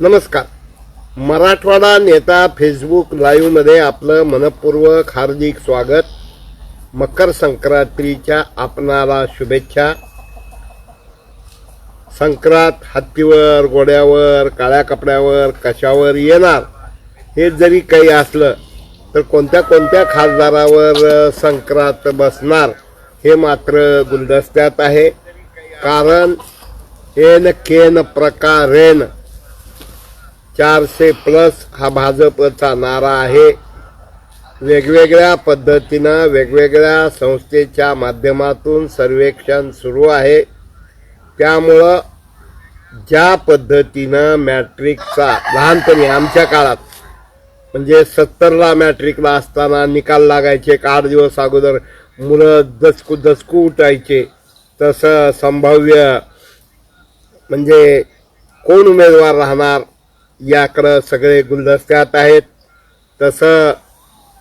नमस्कार. मराठवाडा नेता फेसबुक लाईव्हमध्ये आपलं मनपूर्वक हार्दिक स्वागत. मकर संक्रांतीच्या आपणाला शुभेच्छा. संक्रांत हत्तीवर, घोड्यावर, काळ्या कपड्यावर, कशावर येणार हे जरी काही असलं तर कोणत्या कोणत्या खासदारावर संक्रांत बसणार हे मात्र गुलदस्त्यात आहे. कारण एन केन प्रकारेन 400+ हा भाजपचा नारा आहे. वेगवेगळ्या पद्धतीनं वेगवेगळ्या संस्थेच्या माध्यमातून सर्वेक्षण सुरू आहे. त्यामुळं ज्या पद्धतीनं मॅट्रिकचा लहानपणी आमच्या काळात म्हणजे 70ला मॅट्रिकला असताना निकाल लागायचे, 8 दिवस अगोदर मुलं दचकू उठायचे, तसं संभाव्य म्हणजे कोण उमेदवार राहणार याकडं सगळे गुलदस्त्यात आहेत. तसं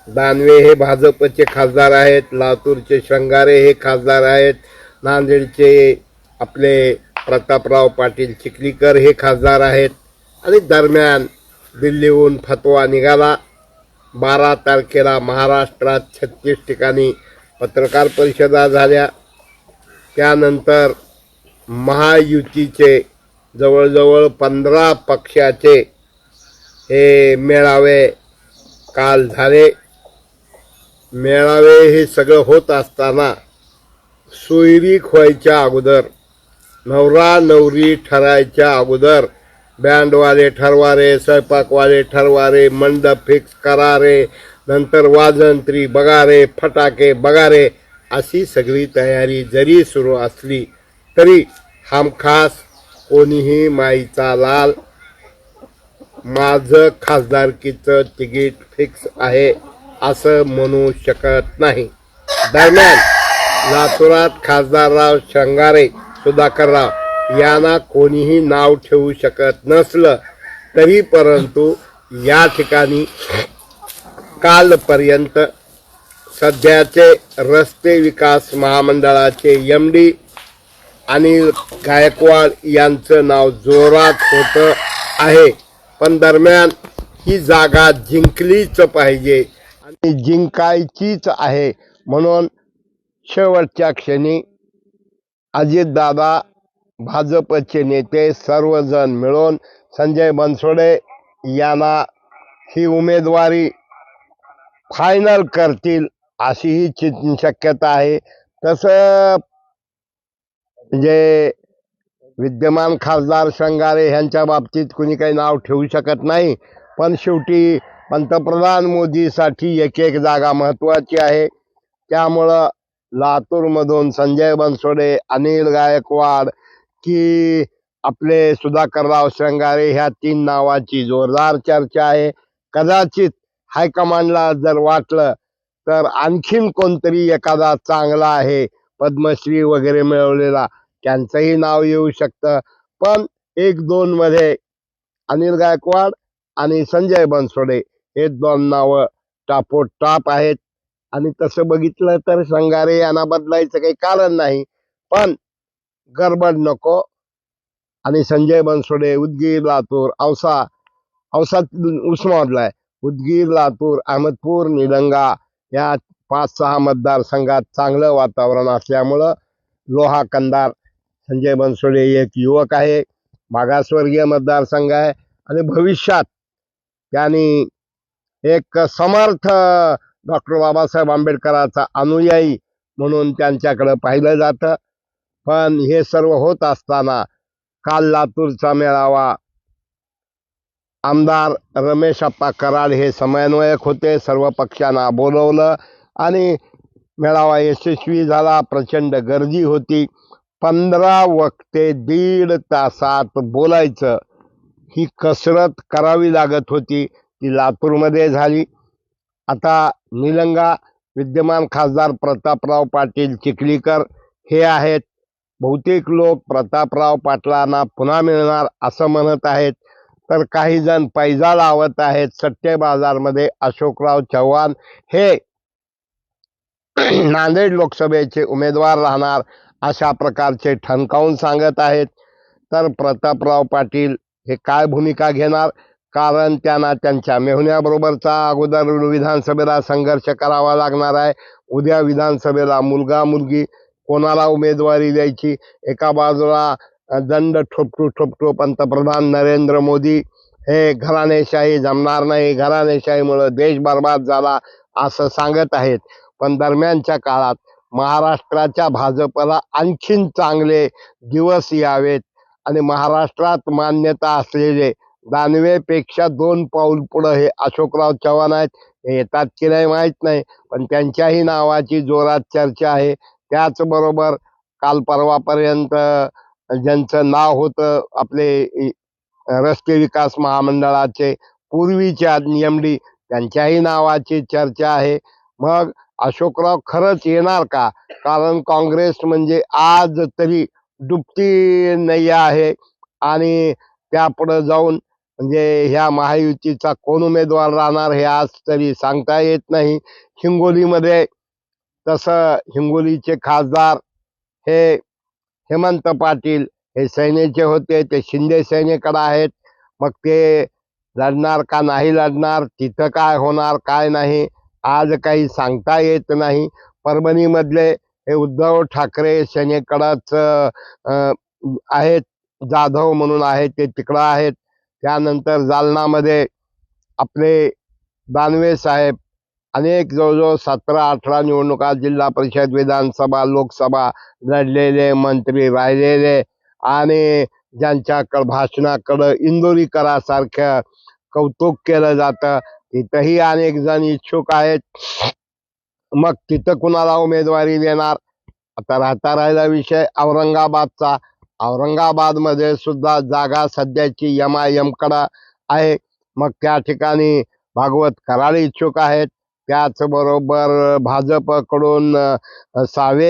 दानवे हे भाजपचे खासदार आहेत, लातूरचे श्रंगारे हे खासदार आहेत, नांदेडचे आपले प्रतापराव पाटील चिखलीकर हे खासदार आहेत. आणि दरम्यान दिल्लीहून फतवा निघाला. 12 तारखेला महाराष्ट्रात 36 ठिकाणी पत्रकार परिषदा झाल्या. त्यानंतर महायुतीचे जवळजवळ 15 पक्षाचे हे मेळावे काल झाले. मेळावे हे सगळं होत असताना सोयरीक व्हायच्या अगोदर, नवरा नवरी ठरायच्या अगोदर बँडवाले ठरवा रे, स्वयंपाकवाले ठरवा रे, मंडप फिक्स करा रे, नंतर वाजंत्री बघा रे, फटाके बघा रे, अशी सगळी तयारी जरी सुरू असली तरी हमखास कोणीही माईचा लाल, माझं खासदारकीचं तिकीट फिक्स आहे असं म्हणू शकत नाही. दरम्यान लातूरात खासदारराव श्रंगारे, सुधाकरराव यांना कोणीही नाव ठेवू शकत नसलं तरी परंतु या ठिकाणी कालपर्यंत सध्याचे रस्ते विकास महामंडळाचे MD अनिल गायकवाड यांचं नाव जोरात होतं आहे. पण दरम्यान ही जागा जिंकलीच पाहिजे आणि जिंकायचीच आहे म्हणून शेवटच्या क्षणी अजितदादा, भाजपचे नेते सर्वजण मिळून संजय बनसोडे यांना ही उमेदवारी फायनल करतील अशीही शक्यता आहे. तसं म्हणजे विद्यमान खासदार श्रंगारे यांच्या बाबतीत कुणी काही नाव ठेवू शकत नाही. पण शेवटी पंतप्रधान मोदीसाठी एक एक जागा महत्त्वाची आहे. त्यामुळं लातूरमधून संजय बनसोडे, अनिल गायकवाड की आपले सुधाकरराव श्रंगारे ह्या 3 नावाची जोरदार चर्चा आहे. कदाचित हायकमांडला जर वाटलं तर आणखीन कोणतरी एखादा चांगला आहे, पद्मश्री वगैरे मिळवलेला, त्यांचंही नाव येऊ शकतं. पण 1-2 मध्ये अनिल गायकवाड आणि संजय बनसोडे हे 2 नावं टापोटाप आहेत. आणि तसं बघितलं तर श्रंगारे यांना बदलायचं काही कारण नाही. पण गडबड नको. आणि संजय बनसोडे उदगीर, लातूर, औसा उस्मानाबादला आहे, उदगीर, लातूर, अहमदपूर, निलंगा या 5-6 मतदारसंघात चांगलं वातावरण असल्यामुळं लोहा कंदार संजय बनसोडे एक युवक आहे, मागासवर्गीय मतदारसंघ आहे आणि भविष्यात त्यांनी एक समर्थ डॉक्टर बाबासाहेब आंबेडकरांचा अनुयायी म्हणून त्यांच्याकडे पाहिलं जातं. पण हे सर्व होत असताना काल लातूरचा मेळावा आमदार रमेश अप्पा कराड हे समन्वयक होते. सर्व पक्षांना बोलवलं आणि मेळावा यशस्वी झाला. प्रचंड गर्दी होती. 15 वक्ते 1.5 तासात बोलायचं ही कसरत करावी लागत होती, ती लातूरमध्ये झाली. आता निलंगा विद्यमान खासदार प्रतापराव पाटील चिखलीकर हे आहेत. बहुतेक लोक प्रतापराव पाटलांना पुन्हा मिळणार असं म्हणत आहेत, तर काही जण पैजा लावत आहेत. सट्टे बाजारमध्ये अशोकराव चव्हाण हे नांदेड लोकसभेचे उमेदवार राहणार अशा प्रकारचे ठणकावून सांगत आहेत. तर प्रतापराव पाटील हे काय भूमिका घेणार, कारण त्यांना त्यांच्या मेहुण्याबरोबरचा अगोदर विधानसभेला संघर्ष करावा लागणार आहे. उद्या विधानसभेला मुलगा मुलगी कोणाला उमेदवारी द्यायची, एका बाजूला दंड ठोपटू पंतप्रधान नरेंद्र मोदी हे घराणेशाही जमणार नाही, घराणेशाहीमुळे देश बर्बाद झाला असं सांगत आहेत. पण दरम्यानच्या काळात महाराष्ट्राच्या भाजपला आणखीन चांगले दिवस यावेत आणि महाराष्ट्रात मान्यता असलेले दानवेपेक्षा 2 पाऊल पुढे हे अशोकराव चव्हाण आहेत. हे येतात की नाही माहीत नाही, पण त्यांच्याही नावाची जोरात चर्चा आहे. त्याचबरोबर काल परवापर्यंत ज्यांचं नाव होतं आपले रस्ते विकास महामंडळाचे पूर्वीचे MD, त्यांच्याही नावाची चर्चा आहे. मग अशोकराव खरंच येणार का? कारण काँग्रेस म्हणजे आज तरी डुबती नैया आहे आणि त्यापुढे जाऊन म्हणजे ह्या महायुतीचा कोण उमेदवार राहणार हे आज तरी सांगता येत नाही. हिंगोलीमध्ये तसं हिंगोलीचे खासदार हे हेमंत पाटील हे सेनेचे होते, ते शिंदे सेनेकडे आहेत. मग ते लढणार का नाही लढणार, तिथं काय होणार काय नाही आज काही सांगता येत नाही. परभणीमधले हे उद्धव ठाकरे सेनेकडंच आहेत, जाधव म्हणून आहेत ते तिकडं आहेत. त्यानंतर जालनामध्ये आपले दानवे साहेब अनेक जवळजवळ 17-18 निवडणुका जिल्हा परिषद, विधानसभा, लोकसभा लढलेले मंत्री राहिलेले आणि ज्यांच्याकडं भाषणाकडं इंदोरीकरासारखं कौतुक केलं जातं, तिथंही अनेक जण इच्छुक आहेत. मग तिथं कुणाला उमेदवारी देणार? आता राहिला विषय औरंगाबादचा. औरंगाबादमध्ये सुद्धा जागा सध्याची MIM कडं आहे. मग त्या ठिकाणी भागवत कराड इच्छुक आहेत. त्याचबरोबर भाजपकडून सावे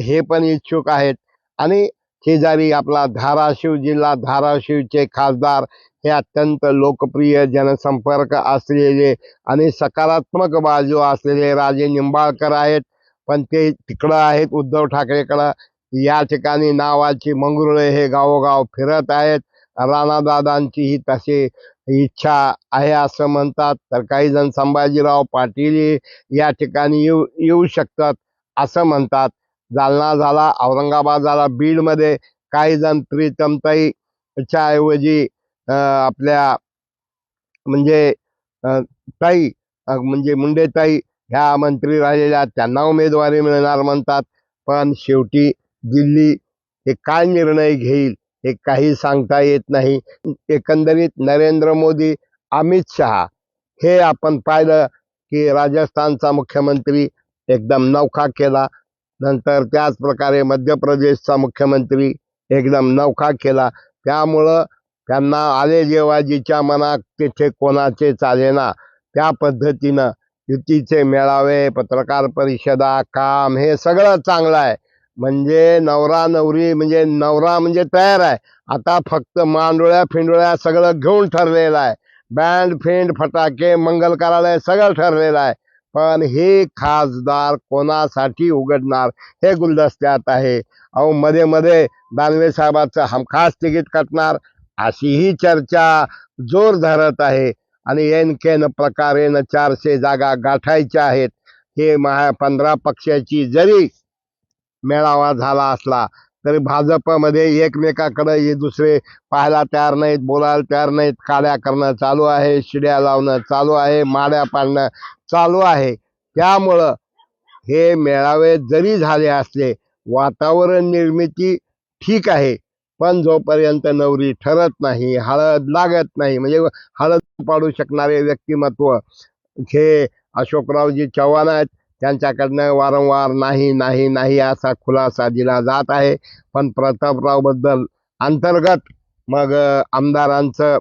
हे पण इच्छुक आहेत आणि शेजारी आपला धाराशिव जिल्हा, धाराशिवचे खासदार हे अत्यंत लोकप्रिय, जनसंपर्क असलेले आणि सकारात्मक बाजू असलेले राजे निंबाळकर आहेत. पण ते तिकडं आहेत उद्धव ठाकरेकडं. या ठिकाणी नावाची मंगरुळे हे गावोगाव फिरत आहेत. राणादादांचीही तशी इच्छा आहे असं म्हणतात. तर काही जण संभाजीराव पाटील या ठिकाणी येऊ शकतात असं म्हणतात. जालना झाला, औरंगाबाद झाला, बीडमध्ये काही जण प्रीतमताईच्या ऐवजी आपल्या म्हणजे ताई म्हणजे मुंडेताई ह्या मंत्री राहिलेल्या त्यांना उमेदवारी मिळणार म्हणतात. पण शेवटी दिल्ली हे काय निर्णय घेईल हे काही सांगता येत नाही. एकंदरीत नरेंद्र मोदी, अमित शहा हे आपण पाहिलं की राजस्थानचा मुख्यमंत्री एकदम नौखा केला, नंतर त्याच प्रकारे मध्य प्रदेशचा मुख्यमंत्री एकदम नौखा केला. त्यामुळं त्यांना आले जेव्हा जिच्या मनात तिथे कोणाचे चालेना त्या पद्धतीनं युतीचे मेळावे, पत्रकार परिषदा, काम हे सगळं चांगलं आहे. म्हणजे नवरा नवरी म्हणजे नवरा म्हणजे तयार आहे, आता फक्त मांडोळ्या फिंडोळ्या सगळं घेऊन ठरलेलं आहे. बँड फिंड फटाके मंगल कार्यालय सगळं ठरलेलं आहे. पण हे खासदार कोणासाठी उघडणार हे गुलदस्त्यात आहे. अहो मध्ये मध्ये दानवे साहेबांचं हमखास तिकीट कटणार अशीही चर्चा जोर धरत आहे आणि एनकेन प्रकारेनं 400 जागा गाठायच्या आहेत. हे 15 पक्षाची जरी मेळावा झाला असला तरी भाजपमध्ये एकमेकाकडे हे दुसरे पाहायला तयार नाहीत, बोलायला तयार नाहीत. काड्या करणं चालू आहे, शिड्या लावणं चालू आहे, माड्या पाडणं चालू आहे. त्यामुळं हे मेळावे जरी झाले असले, वातावरण निर्मिती ठीक आहे, पण जोपर्यंत नवरी ठरत नाही, हळद लागत नाही, म्हणजे हळद पाडू शकणारे व्यक्तिमत्व हे अशोकरावजी चव्हाण आहेत. त्यांच्याकडनं वारंवार नाही नाही नाही असा खुलासा दिला जात आहे. पण प्रतापराव बद्दल अंतर्गत मग आमदारांचं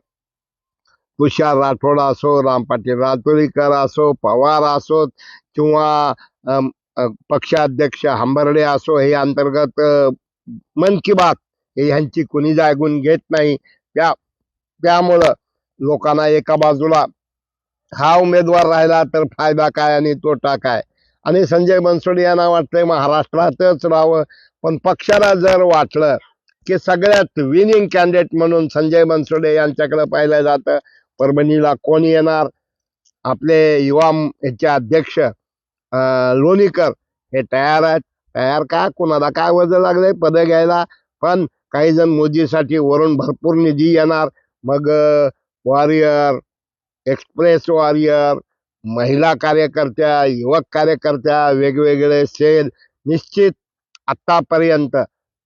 तुषार राठोड असो, रामपाटील रातोळीकर असो, पवार असो किंवा पक्षाध्यक्ष हंबर्डे असो, हे अंतर्गत मन की बात ह्यांची कुणी जागून घेत नाही. त्यामुळं लोकांना एका बाजूला हा उमेदवार राहिला तर फायदा काय आणि तोटा काय, आणि संजय बनसोडे यांना वाटतंय महाराष्ट्रातच राहावं. पण पक्षाला जर वाटलं पैकी सगळ्यात विनिंग कॅन्डिडेट म्हणून संजय बनसोडे यांच्याकडे पाहिलं जातं. परभणीला कोण येणार? आपले युवा याचे अध्यक्ष लोणीकर हे तयार आहेत. तयार का? कोणाला काय वजन लागलंय पद घ्यायला? पण काही जण मोदीसाठी वरून भरपूर निधी येणार. मग वॉरियर, एक्सप्रेस वॉरियर, महिला कार्यकर्त्या, युवक कार्यकर्त्या, वेगवेगळे सेल. निश्चित आतापर्यंत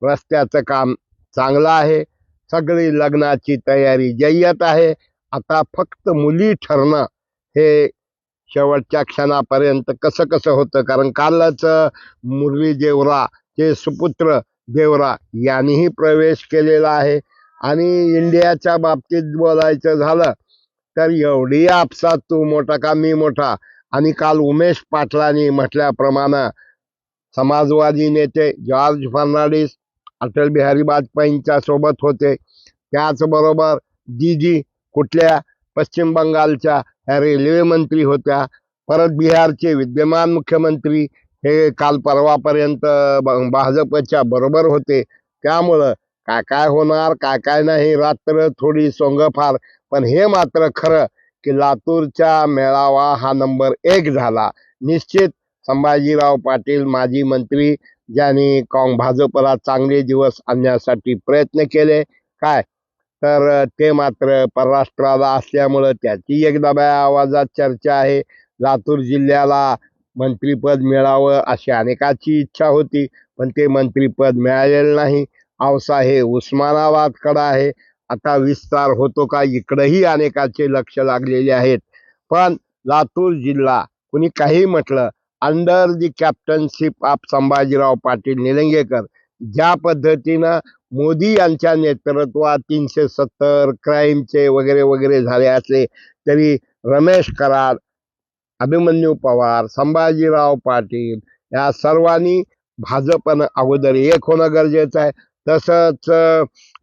रस्त्याचं काम चांगलं आहे. सगळी लग्नाची तयारी जय्यत आहे. आता फक्त मुली ठरणं हे शेवटच्या क्षणापर्यंत कसं कसं होतं. कारण कालच मुरली देवरा चे सुपुत्र देवरा यांनीही प्रवेश केलेला आहे. आणि इंडियाच्या बाबतीत बोलायचं झालं तर एवढी आपसात तू मोठा का मी मोठा. आणि काल उमेश पाटलांनी म्हटल्याप्रमाणे समाजवादी नेते जॉर्ज फर्नांडिस अटल बिहारी वाजपेयींच्या सोबत होते. त्याचबरोबर दीदी कुठल्या पश्चिम बंगालच्या रेल्वे मंत्री होत्या. परत बिहारचे विद्यमान मुख्यमंत्री हे काल परवापर्यंत भाजपच्या बरोबर होते. त्यामुळं काय काय होणार काय काय नाही रात्र थोडी सोंगफार. पण हे मात्र खरं की लातूरचा मेळावा हा नंबर 1 झाला. निश्चित संभाजीराव पाटील माजी मंत्री ज्यांनी भाजपला चांगले दिवस आणण्यासाठी प्रयत्न केले काय तर ते मात्र परराष्ट्राला असल्यामुळं त्याची एक दब्या आवाजात चर्चा आहे. लातूर जिल्ह्याला मंत्रीपद मिळावं अशी अनेकाची इच्छा होती, पण ते मंत्रीपद मिळालेलं नाही. औसा हे उस्मानाबादकडे आहे. आता विस्तार होतो का इकडेही अनेकाचे लक्ष लागलेले आहेत. पण लातूर जिल्हा कुणी काही म्हटलं under the captainship of Sambhajirao Patil Nilangekar ज्या पद्धतीनं मोदी यांच्या नेतृत्वात 370 क्राईमचे वगैरे वगैरे झाले असले तरी रमेश कराड, अभिमन्यू पवार, संभाजीराव पाटील या सर्वांनी भाजपनं अगोदर एक होणं गरजेचं आहे. तसंच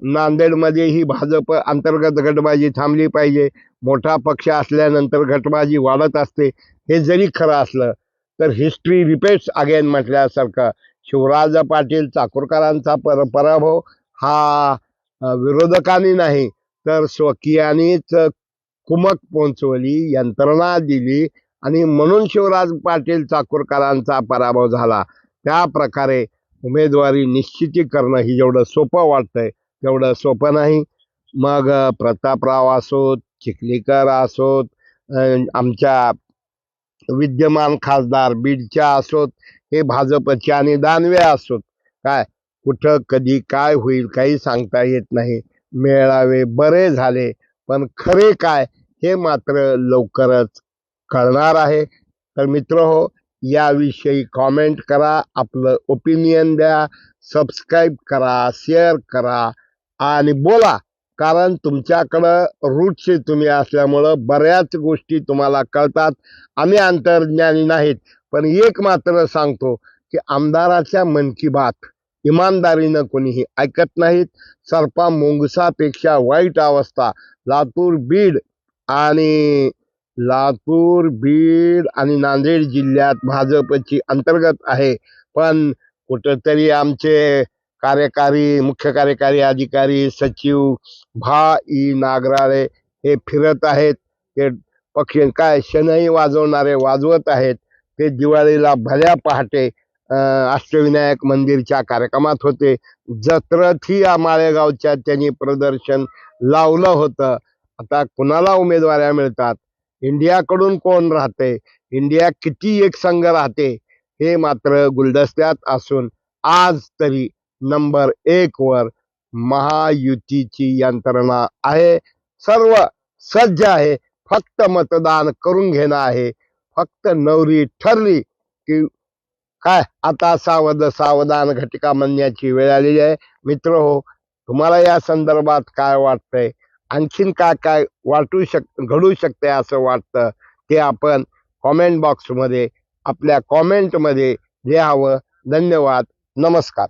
नांदेडमध्येही भाजप अंतर्गत गटबाजी थांबली पाहिजे. मोठा पक्ष असल्यानंतर गटबाजी वाढत असते. हे जरी खरं असलं तर हिस्ट्री रिपीट्स अगेन म्हटल्यासारखं शिवराज पाटील चाकूरकरांचा पराभव हा विरोधकांनी नाही तर स्वकीयांनीच कुमक पोचवली, यंत्रणा दिली आणि म्हणून शिवराज पाटील चाकूरकरांचा पराभव झाला. त्या प्रकारे उमेदवारी निश्चिती करणं ही जेवढं सोपं वाटतंय तेवढं सोपं नाही. मग प्रतापराव असोत, चिखलीकर असोत, आमच्या विद्यमान खासदार बीडच्या असोत, हे भाजपचे आणि दानवे असोत, काय कुठं कधी काय होईल काही सांगता येत नाही. मेळावे बरे झाले पण खरे काय हे मात्र लवकरच कळणार आहे. तर मित्र हो, याविषयी कॉमेंट करा, आपलं ओपिनियन द्या, सबस्क्राईब करा, शेअर करा आणि बोला. कारण तुमच्याकडं रूटशी तुम्ही असल्यामुळं बऱ्याच गोष्टी तुम्हाला कळतात. आम्ही अंतर्ज्ञानी नाहीत, पण एक मात्र सांगतो की आमदाराच्या मन की बात इमानदारीनं कोणीही ऐकत नाहीत. सरपा मुंगसापेक्षा वाईट अवस्था लातूर बीड आणि नांदेड जिल्ह्यात भाजपची अंतर्गत आहे. पण कुठंतरी आमचे मुख्य कार्यकारी अधिकारी सचिव नागराळे हे फिरत आहेत. ते पक्ष काय शनई वाजवणारे वाजवत आहेत. ते दिवाळीला भल्या पहाटे अष्टविनायक मंदिरच्या कार्यक्रमात होते. जत्रतही माळेगावच्या त्यांनी प्रदर्शन लावलं होतं. आता कुणाला उमेदवाऱ्या मिळतात, इंडियाकडून कोण राहते, इंडिया किती एक संघ राहते हे मात्र गुलदस्त्यात असून आज तरी नंबर 1 वर महायुतीची यंत्रणा आहे. सर्व सज्ज आहे, फक्त मतदान करून घेणं आहे. फक्त नवरी ठरली की काय आता सावधान घटिका म्हणण्याची वेळ आलेली आहे. मित्र हो, तुम्हाला या संदर्भात काय वाटतंय, आणखीन काय काय घडू शकते असं वाटतं ते आपण कॉमेंट बॉक्समध्ये आपल्या कॉमेंटमध्ये लिहावं. धन्यवाद. नमस्कार.